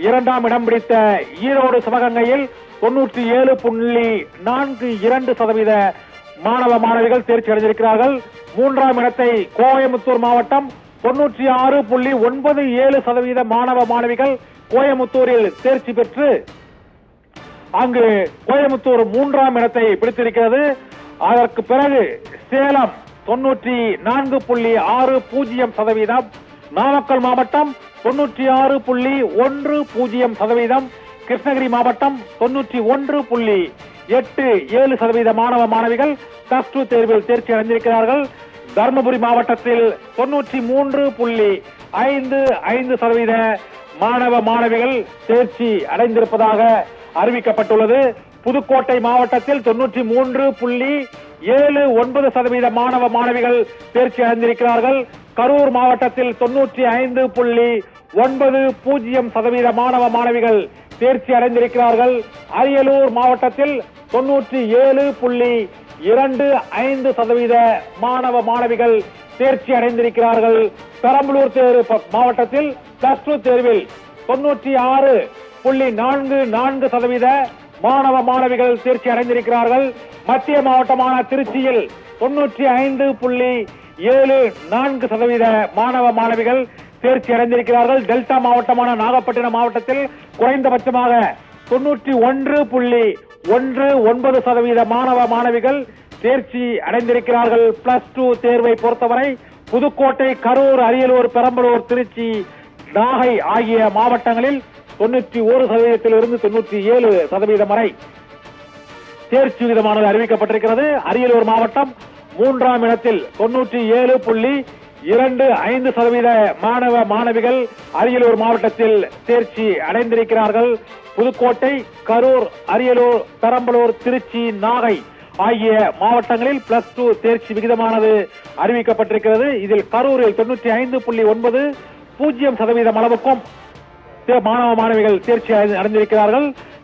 இரண்டாம் இடம் பிடித்த ஈரோடு சிவகங்கையில் 97.42% மாணவ மாணவிகள் தேர்ச்சி அடைந்திருக்கிறார்கள். மூன்றாம் இடத்தை கோயமுத்தூர் மாவட்டம் 96.97% மாணவ மாணவிகள் கோயமுத்தூரில் தேர்ச்சி பெற்று அங்கு கோயமுத்தூர் மூன்றாம் இடத்தை பிடித்திருக்கிறது. அதற்கு பிறகு சேலம் 94.60%, நாமக்கல் மாவட்டம் 96.10%, கிருஷ்ணகிரி மாவட்டம் 91.87% மாணவ மாணவிகள் பிளஸ் டூ தேர்வில் தேர்ச்சி அடைந்திருக்கிறார்கள். தருமபுரி மாவட்டத்தில் 93.55% மாணவ மாணவிகள் தேர்ச்சி அடைந்திருப்பதாக அறிவிக்கப்பட்டுள்ளது. புதுக்கோட்டை மாவட்டத்தில் 93.79% மாணவ மாணவிகள் தேர்ச்சி அடைந்திருக்கிறார்கள். கரூர் மாவட்டத்தில் 95.90% மாணவ மாணவிகள் தேர்ச்சி அடைந்திருக்கிறார்கள். அரியலூர் மாவட்டத்தில் 97.25% மாணவ மாணவிகள் தேர்ச்சி அடைந்திருக்கிறார்கள். பெரம்பலூர் மாவட்டத்தில் பிளஸ் டூ தேர்வில் 96.44% மாணவ மாணவிகள் தேர்ச்சி அடைந்திருக்கிறார்கள். மத்திய மாவட்டமான திருச்சியில் 95.74% மாணவ மாணவிகள் தேர்ச்சி அடைந்திருக்கிறார்கள். டெல்டா மாவட்டமான நாகப்பட்டினம் மாவட்டத்தில் குறைந்தபட்சமாக 91.19% மாணவ மாணவிகள் தேர்ச்சி அடைந்திருக்கிறார்கள். பிளஸ் டூ தேர்வை பொறுத்தவரை புதுக்கோட்டை, கரூர், அரியலூர், பெரம்பலூர், திருச்சி, நாகை ஆகிய மாவட்டங்களில் 91%-இருந்து 97% வரை தேர்ச்சி விகிதமானது அறிவிக்கப்பட்டிருக்கிறது. அரியலூர் மாவட்டம் மூன்றாம் இடத்தில் 97.25% மாணவ மாணவிகள் அரியலூர் மாவட்டத்தில் தேர்ச்சி அடைந்திருக்கிறார்கள். புதுக்கோட்டை, கரூர், அரியலூர், பெரம்பலூர், திருச்சி, நாகை ஆகிய மாவட்டங்களில் பிளஸ் டூ தேர்ச்சி விகிதமானது அறிவிக்கப்பட்டிருக்கிறது. இதில் கரூரில் 95.90% அளவுக்கும் மாணவ மாணவிகள் தேர்ச்சி அடைந்திருக்கிறார்கள்.